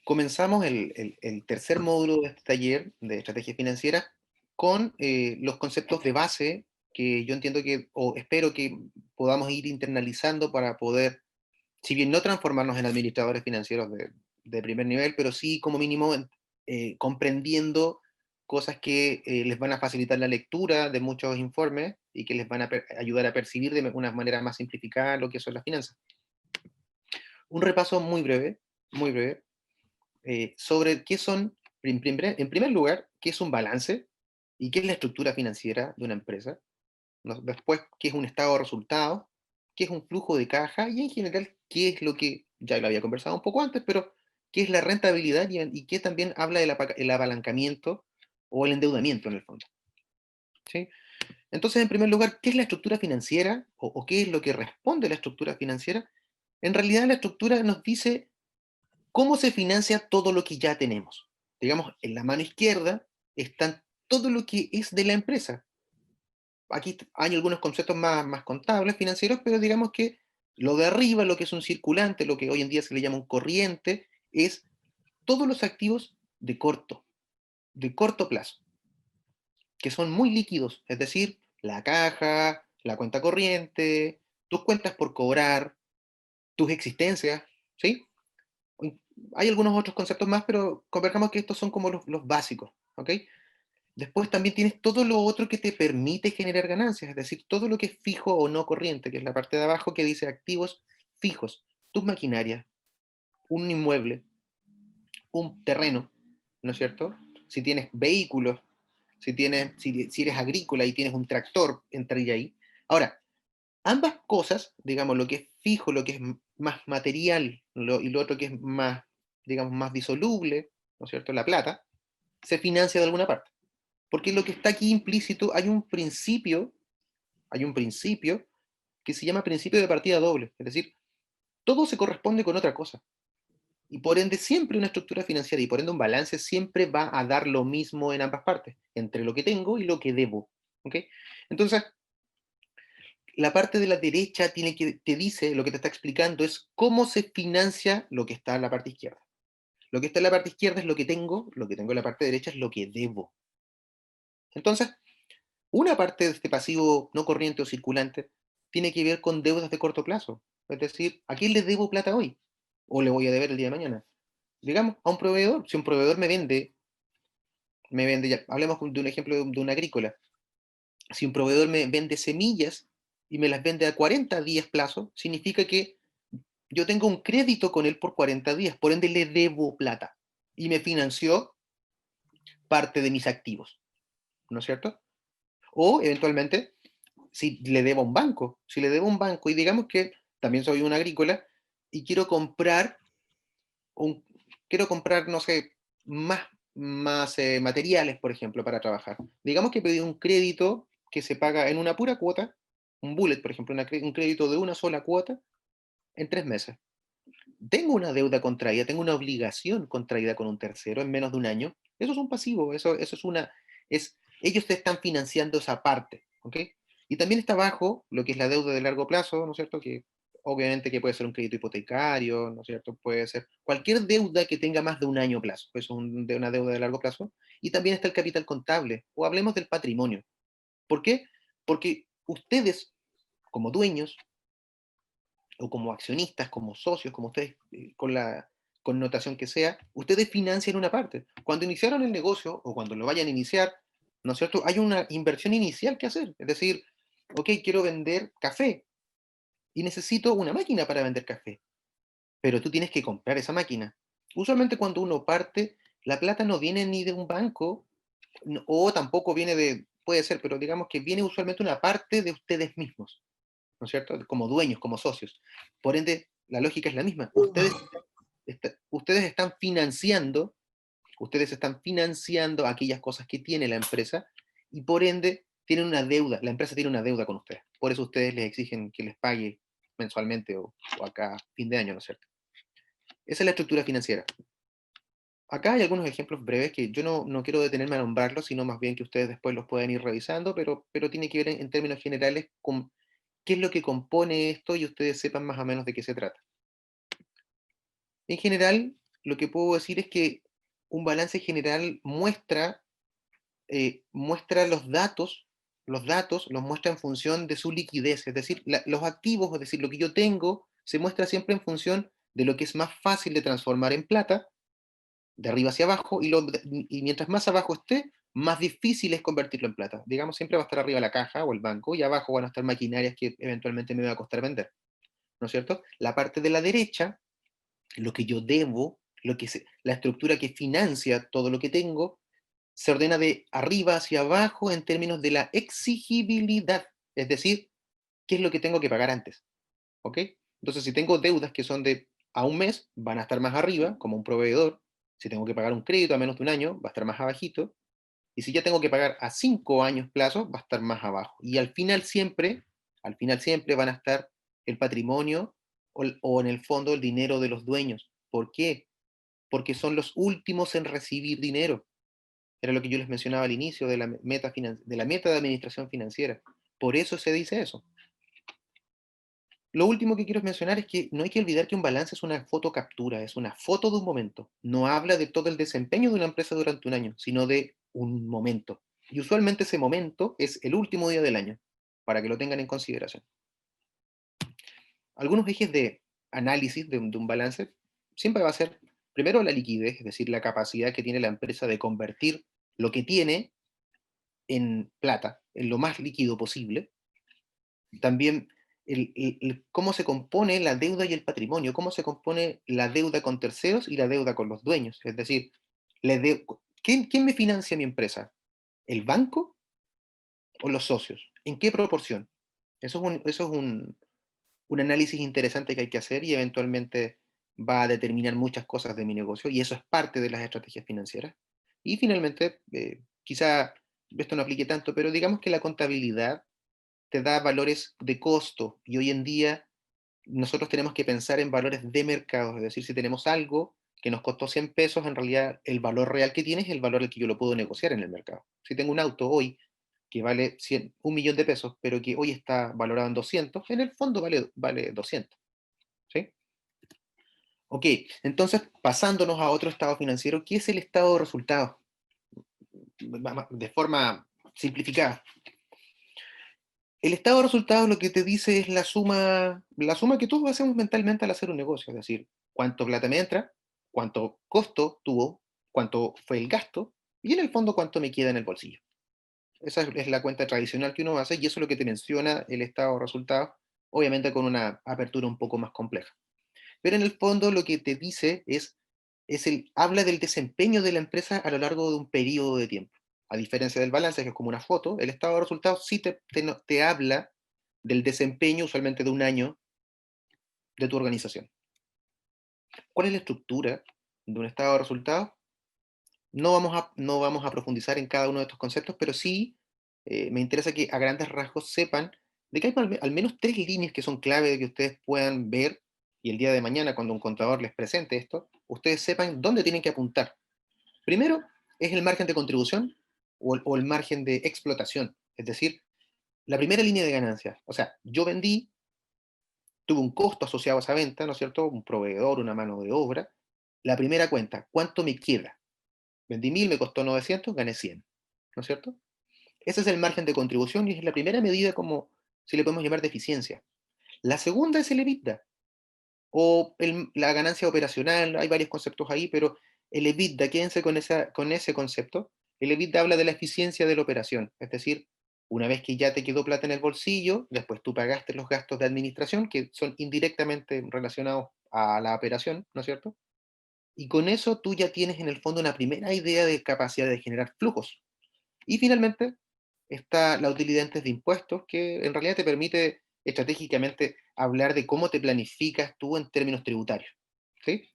Comenzamos el tercer módulo de este taller de estrategia financiera con los conceptos de base que yo entiendo que, o espero que podamos ir internalizando para poder, si bien no transformarnos en administradores financieros de primer nivel, pero sí como mínimo comprendiendo cosas que les van a facilitar la lectura de muchos informes y que les van a ayudar a percibir de una manera más simplificada lo que son las finanzas. Un repaso muy breve, sobre qué son, en primer lugar, qué es un balance y qué es la estructura financiera de una empresa. Después, qué es un estado de resultados, qué es un flujo de caja y en general, qué es lo que, ya lo había conversado un poco antes, pero qué es la rentabilidad y qué también habla del el apalancamiento o el endeudamiento en el fondo. ¿Sí? Entonces, en primer lugar, ¿qué es la estructura financiera o qué es lo que responde a la estructura financiera? En realidad, la estructura nos dice ¿cómo se financia todo lo que ya tenemos? Digamos, en la mano izquierda están todo lo que es de la empresa. Aquí hay algunos conceptos más contables, financieros, pero digamos que lo de arriba, lo que es un circulante, lo que hoy en día se le llama un corriente, es todos los activos de corto plazo, que son muy líquidos, es decir, la caja, la cuenta corriente, tus cuentas por cobrar, tus existencias, ¿sí? Hay algunos otros conceptos más, pero converjamos que estos son como los básicos, ¿ok? Después también tienes todo lo otro que te permite generar ganancias, es decir, todo lo que es fijo o no corriente, que es la parte de abajo que dice activos fijos, tus maquinarias, un inmueble, un terreno, ¿no es cierto? Si tienes vehículos, si eres agrícola y tienes un tractor, entraría ahí. Ahora, ambas cosas, digamos, lo que es fijo, lo que es más material y lo otro que es más, digamos, más disoluble, ¿no es cierto? La plata, se financia de alguna parte. Porque lo que está aquí implícito, hay un principio que se llama principio de partida doble. Es decir, todo se corresponde con otra cosa. Y por ende, siempre una estructura financiera y por ende un balance siempre va a dar lo mismo en ambas partes, entre lo que tengo y lo que debo. ¿Ok? Entonces, la parte de la derecha te dice, lo que te está explicando es cómo se financia lo que está en la parte izquierda. Lo que está en la parte izquierda es lo que tengo en la parte derecha es lo que debo. Entonces, una parte de este pasivo no corriente o circulante tiene que ver con deudas de corto plazo. Es decir, ¿a quién le debo plata hoy? ¿O le voy a deber el día de mañana? Digamos, a un proveedor. Si un proveedor ya, hablemos de un ejemplo de un agrícola. Si un proveedor me vende semillas y me las vende a 40 días plazo, significa que yo tengo un crédito con él por 40 días, por ende le debo plata. Y me financió parte de mis activos, ¿no es cierto? O eventualmente si le debo a un banco, si le debo a un banco y digamos que también soy un agrícola y un, quiero comprar, no sé, más materiales, por ejemplo, para trabajar. Digamos que pedí un crédito que se paga en una pura cuota, un bullet, por ejemplo, un crédito de una sola cuota en 3 meses. Tengo una deuda contraída, tengo una obligación contraída con un tercero en menos de un año. Eso es un pasivo, eso ellos te están financiando esa parte, ¿ok? Y también está abajo lo que es la deuda de largo plazo, ¿no es cierto? Que obviamente que puede ser un crédito hipotecario, ¿no es cierto? Puede ser cualquier deuda que tenga más de un año plazo, pues de una deuda de largo plazo. Y también está el capital contable, o hablemos del patrimonio. ¿Por qué? Porque ustedes, como dueños, o como accionistas, como socios, como ustedes, con la connotación que sea, ustedes financian una parte. Cuando iniciaron el negocio o cuando lo vayan a iniciar, ¿no es cierto? Hay una inversión inicial que hacer. Es decir, ok, quiero vender café y necesito una máquina para vender café, pero tú tienes que comprar esa máquina. Usualmente cuando uno parte, la plata no viene ni de un banco o tampoco viene puede ser, pero digamos que viene usualmente una parte de ustedes mismos, ¿no es cierto? Como dueños, como socios. Por ende, la lógica es la misma. Ustedes ustedes están financiando aquellas cosas que tiene la empresa y por ende tienen una deuda, la empresa tiene una deuda con ustedes. Por eso ustedes les exigen que les pague mensualmente o acá fin de año, ¿no es cierto? Esa es la estructura financiera. Acá hay algunos ejemplos breves que yo no quiero detenerme a nombrarlos, sino más bien que ustedes después los pueden ir revisando, pero tiene que ver en términos generales con qué es lo que compone esto y ustedes sepan más o menos de qué se trata. En general, lo que puedo decir es que un balance general muestra los datos los muestra en función de su liquidez, es decir, los activos, es decir, lo que yo tengo, se muestra siempre en función de lo que es más fácil de transformar en plata, de arriba hacia abajo, y mientras más abajo esté, más difícil es convertirlo en plata. Digamos, siempre va a estar arriba la caja o el banco, y abajo van a estar maquinarias que eventualmente me va a costar vender, ¿no es cierto? La parte de la derecha, lo que yo debo, la estructura que financia todo lo que tengo, se ordena de arriba hacia abajo en términos de la exigibilidad, es decir, qué es lo que tengo que pagar antes, ¿ok? Entonces, si tengo deudas que son de a un mes, van a estar más arriba, como un proveedor. Si tengo que pagar un crédito a menos de un año, va a estar más abajito. Y si ya tengo que pagar a 5 años plazo, va a estar más abajo. Y al final siempre van a estar el patrimonio o en el fondo el dinero de los dueños. ¿Por qué? Porque son los últimos en recibir dinero. Era lo que yo les mencionaba al inicio de la meta de administración financiera. Por eso se dice eso. Lo último que quiero mencionar es que no hay que olvidar que un balance es una fotocaptura, es una foto de un momento. No habla de todo el desempeño de una empresa durante un año, sino de un momento. Y usualmente ese momento es el último día del año, para que lo tengan en consideración. Algunos ejes de análisis de un balance siempre va a ser, primero, la liquidez, es decir, la capacidad que tiene la empresa de convertir lo que tiene en plata, en lo más líquido posible. También cómo se compone la deuda y el patrimonio, cómo se compone la deuda con terceros y la deuda con los dueños. Es decir, ¿quién me financia mi empresa? ¿El banco o los socios? ¿En qué proporción? Eso es un análisis interesante que hay que hacer y eventualmente va a determinar muchas cosas de mi negocio, y eso es parte de las estrategias financieras. Y finalmente, quizá esto no aplique tanto, pero digamos que la contabilidad te da valores de costo, y hoy en día nosotros tenemos que pensar en valores de mercado, es decir, si tenemos algo que nos costó 100 pesos, en realidad el valor real que tiene es el valor al que yo lo puedo negociar en el mercado. Si tengo un auto hoy que vale 1 millón de pesos, pero que hoy está valorado en 200, en el fondo vale 200, ¿sí? Ok, entonces pasándonos a otro estado financiero, ¿qué es el estado de resultados? De forma simplificada. El estado de resultados lo que te dice es la suma que todos hacemos mentalmente al hacer un negocio, es decir, cuánto plata me entra, cuánto costo tuvo, cuánto fue el gasto, y en el fondo cuánto me queda en el bolsillo. Esa es la cuenta tradicional que uno hace, y eso es lo que te menciona el estado de resultados, obviamente con una apertura un poco más compleja. Pero en el fondo lo que te dice habla del desempeño de la empresa a lo largo de un periodo de tiempo. A diferencia del balance, que es como una foto, el estado de resultados sí te habla del desempeño, usualmente de un año, de tu organización. ¿Cuál es la estructura de un estado de resultados? No vamos a profundizar en cada uno de estos conceptos, pero sí me interesa que a grandes rasgos sepan de que hay al menos 3 líneas que son clave de que ustedes puedan ver, y el día de mañana, cuando un contador les presente esto, ustedes sepan dónde tienen que apuntar. Primero es el margen de contribución o el margen de explotación, es decir, la primera línea de ganancia. O sea, yo vendí, tuve un costo asociado a esa venta, ¿no es cierto? Un proveedor, una mano de obra. La primera cuenta, ¿cuánto me queda? Vendí 1000, me costó 900, gané 100, ¿no es cierto? Ese es el margen de contribución, y es la primera medida, como si le podemos llamar, de eficiencia. La segunda es el EBITDA, o la ganancia operacional. Hay varios conceptos ahí, pero el EBITDA, quédense con ese concepto. El EBITDA habla de la eficiencia de la operación, es decir, una vez que ya te quedó plata en el bolsillo, después tú pagaste los gastos de administración, que son indirectamente relacionados a la operación, ¿no es cierto? Y con eso tú ya tienes en el fondo una primera idea de capacidad de generar flujos. Y finalmente está la utilidad antes de impuestos, que en realidad te permite estratégicamente hablar de cómo te planificas tú en términos tributarios, ¿sí?